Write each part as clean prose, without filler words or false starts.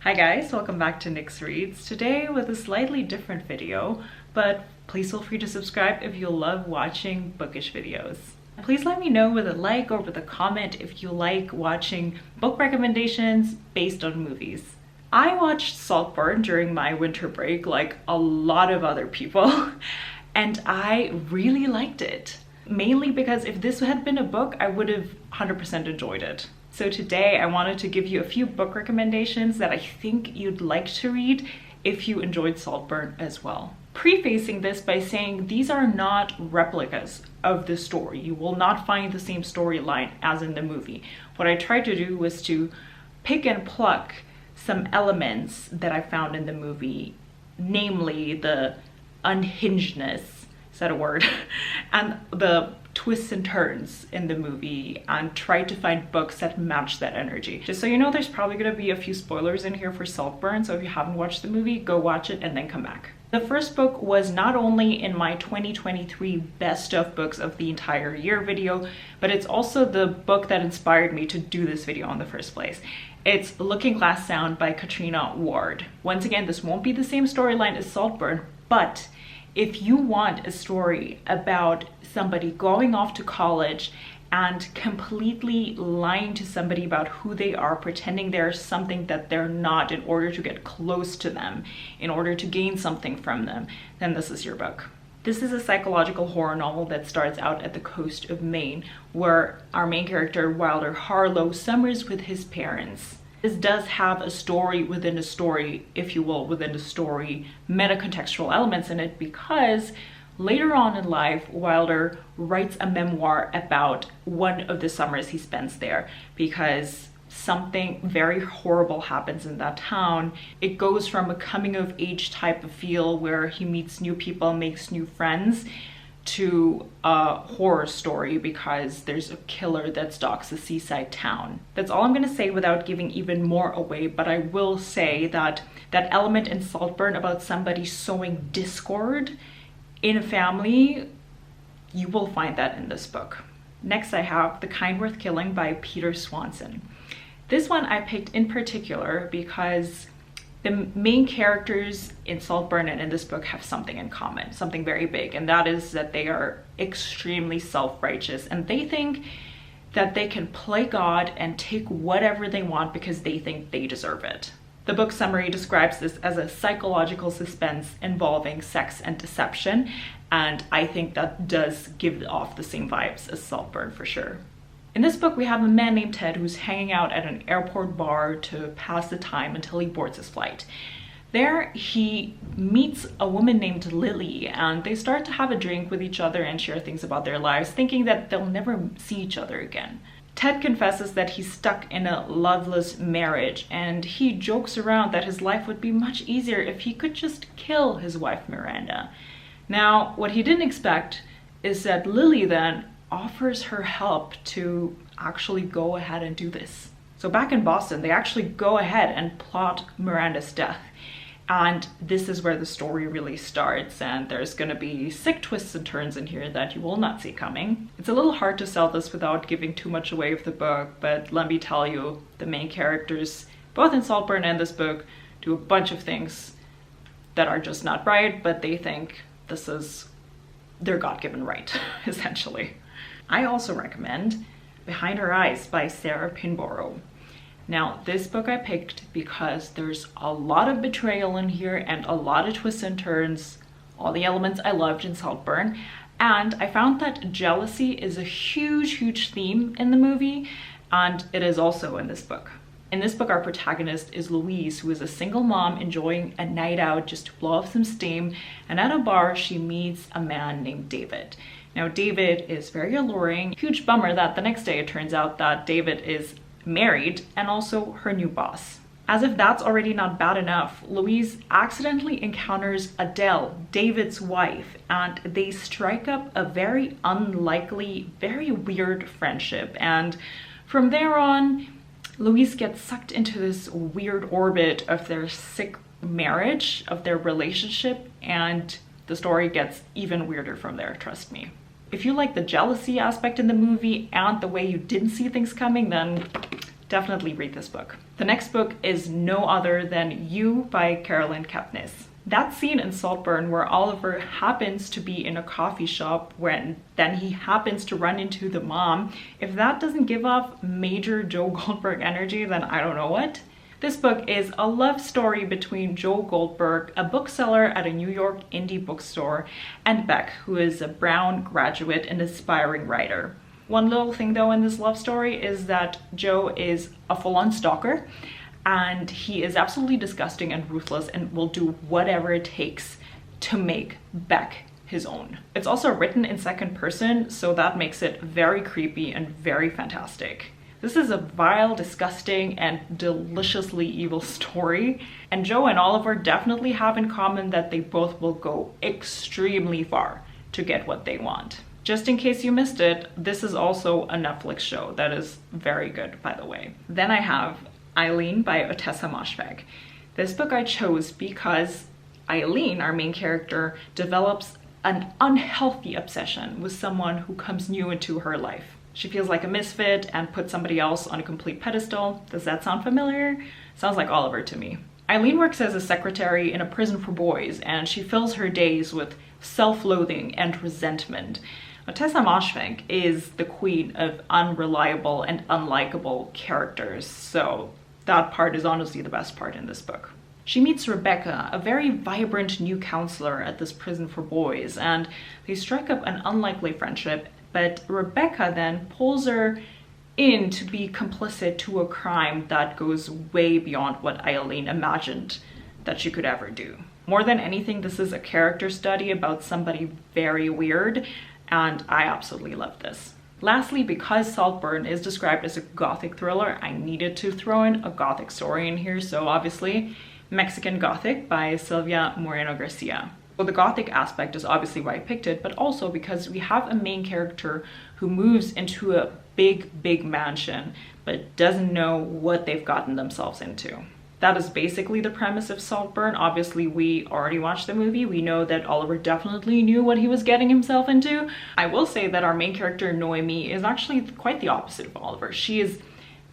Hi guys, welcome back to Nyx Reads. Today with a slightly different video, but please feel free to subscribe if you love watching bookish videos. Please let me know with a like or with a comment if you like watching book recommendations based on movies. I watched Saltburn during my winter break like a lot of other people, and I really liked it. Mainly because if this had been a book, I would have 100% enjoyed it. So today I wanted to give you a few book recommendations that I think you'd like to read if you enjoyed Saltburn as well. Prefacing this by saying these are not replicas of the story. You will not find the same storyline as in the movie. What I tried to do was to pick and pluck some elements that I found in the movie, namely the unhingedness, is that a word? And the twists and turns in the movie, and try to find books that match that energy. Just so you know, there's probably going to be a few spoilers in here for Saltburn, so if you haven't watched the movie, go watch it and then come back. The first book was not only in my 2023 best of books of the entire year video, but it's also the book that inspired me to do this video in the first place. It's Looking Glass Sound by Catriona Ward. Once again, this won't be the same storyline as Saltburn, but if you want a story about somebody going off to college and completely lying to somebody about who they are, pretending they're something that they're not in order to get close to them, in order to gain something from them, then this is your book. This is a psychological horror novel that starts out at the coast of Maine, where our main character, Wilder Harlow, summers with his parents. This does have a story within a story, if you will, within the story, meta-contextual elements in it, because later on in life, Wilder writes a memoir about one of the summers he spends there, because something very horrible happens in that town. It goes from a coming-of-age type of feel where he meets new people, makes new friends, to a horror story because there's a killer that stalks a seaside town. That's all I'm going to say without giving even more away, but I will say that that element in Saltburn about somebody sowing discord in a family, you will find that in this book. Next I have The Kind Worth Killing by Peter Swanson. This one I picked in particular because the main characters in Saltburn and in this book have something in common, something very big, and that is that they are extremely self-righteous, and they think that they can play God and take whatever they want because they think they deserve it. The book summary describes this as a psychological suspense involving sex and deception, and I think that does give off the same vibes as Saltburn for sure. In this book, we have a man named Ted who's hanging out at an airport bar to pass the time until he boards his flight. There, he meets a woman named Lily, and they start to have a drink with each other and share things about their lives, thinking that they'll never see each other again. Ted confesses that he's stuck in a loveless marriage, and he jokes around that his life would be much easier if he could just kill his wife Miranda. Now, what he didn't expect is that Lily then offers her help to actually go ahead and do this. So back in Boston, they actually go ahead and plot Miranda's death. And this is where the story really starts, and there's gonna be sick twists and turns in here that you will not see coming. It's a little hard to sell this without giving too much away of the book, but let me tell you, the main characters, both in Saltburn and this book, do a bunch of things that are just not right, but they think this is their God-given right, essentially. I also recommend Behind Her Eyes by Sara Pinborough. Now, this book I picked because there's a lot of betrayal in here and a lot of twists and turns, all the elements I loved in Saltburn, and I found that jealousy is a huge theme in the movie, and it is also in this book. In this book, our protagonist is Louise, who is a single mom enjoying a night out just to blow off some steam, and at a bar she meets a man named David. Now, David is very alluring. Huge bummer that the next day it turns out that David is married and also her new boss. As if that's already not bad enough, Louise accidentally encounters Adele, David's wife, and they strike up a very unlikely, very weird friendship. And from there on, Louise gets sucked into this weird orbit of their sick marriage, of their relationship, and the story gets even weirder from there, trust me. If you like the jealousy aspect in the movie and the way you didn't see things coming, then Definitely read this book. The next book is no other than You by Caroline Kepnes. That scene in Saltburn where Oliver happens to be in a coffee shop when then he happens to run into the mom, if that doesn't give off major Joe Goldberg energy, then I don't know what. This book is a love story between Joe Goldberg, a bookseller at a New York indie bookstore, and Beck, who is a Brown graduate and aspiring writer. One little thing though in this love story is that Joe is a full-on stalker, and he is absolutely disgusting and ruthless and will do whatever it takes to make Beck his own. It's also written in second person, so that makes it very creepy and very fantastic. This is a vile, disgusting, and deliciously evil story, and Joe and Oliver definitely have in common that they both will go extremely far to get what they want. Just in case you missed it, this is also a Netflix show that is very good, by the way. Then I have Eileen by Ottessa Moshfegh. This book I chose because Eileen, our main character, develops an unhealthy obsession with someone who comes new into her life. She feels like a misfit and puts somebody else on a complete pedestal. Does that sound familiar? Sounds like Oliver to me. Eileen works as a secretary in a prison for boys, and she fills her days with self-loathing and resentment. Ottessa Moshfegh is the queen of unreliable and unlikable characters, so that part is honestly the best part in this book. She meets Rebecca, a very vibrant new counselor at this prison for boys, and they strike up an unlikely friendship, but Rebecca then pulls her in to be complicit to a crime that goes way beyond what Eileen imagined that she could ever do. More than anything, this is a character study about somebody very weird, and I absolutely love this. Lastly, because Saltburn is described as a Gothic thriller, I needed to throw in a Gothic story in here, so obviously Mexican Gothic by Silvia Moreno-Garcia. Well, the Gothic aspect is obviously why I picked it, but also because we have a main character who moves into a big mansion, but doesn't know what they've gotten themselves into. That is basically the premise of Saltburn. Obviously, we already watched the movie. We know that Oliver definitely knew what he was getting himself into. I will say that our main character, Noemi, is actually quite the opposite of Oliver. She is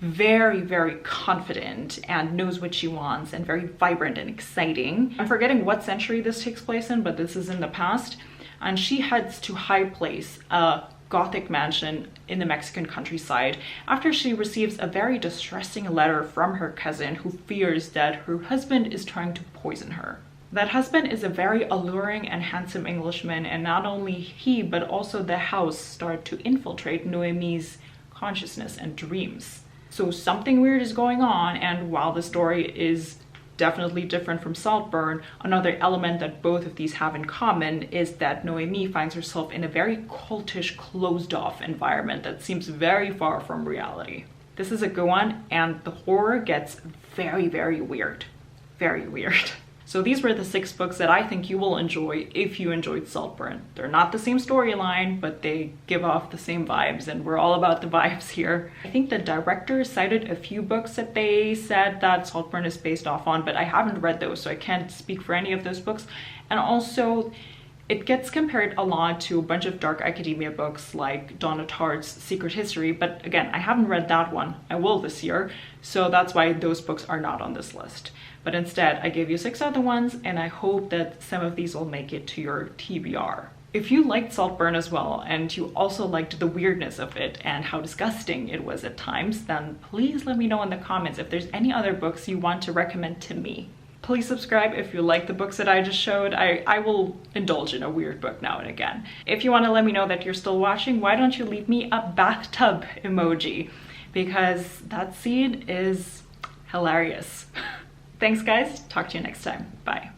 very confident and knows what she wants and very vibrant and exciting. I'm forgetting what century this takes place in, but this is in the past. And she heads to High Place, a Gothic mansion in the Mexican countryside, after she receives a very distressing letter from her cousin who fears that her husband is trying to poison her. That husband is a very alluring and handsome Englishman, and not only he but also the house start to infiltrate Noemi's consciousness and dreams. So something weird is going on, and while the story is definitely different from Saltburn, another element that both of these have in common is that Noemi finds herself in a very cultish, closed-off environment that seems very far from reality. This is a good one, and the horror gets very weird. Very weird. So these were the 6 books that I think you will enjoy if you enjoyed Saltburn. They're not the same storyline, but they give off the same vibes, and we're all about the vibes here. I think the director cited a few books that they said that Saltburn is based off on, but I haven't read those, so I can't speak for any of those books. And also, it gets compared a lot to a bunch of dark academia books like Donna Tartt's Secret History, but again, I haven't read that one. I will this year, so that's why those books are not on this list. But instead, I gave you 6 other ones, and I hope that some of these will make it to your TBR. If you liked Saltburn as well, and you also liked the weirdness of it and how disgusting it was at times, then please let me know in the comments if there's any other books you want to recommend to me. Please subscribe if you like the books that I just showed. I will indulge in a weird book now and again. If you want to let me know that you're still watching, why don't you leave me a bathtub emoji? Because that scene is hilarious. Thanks guys, talk to you next time. Bye.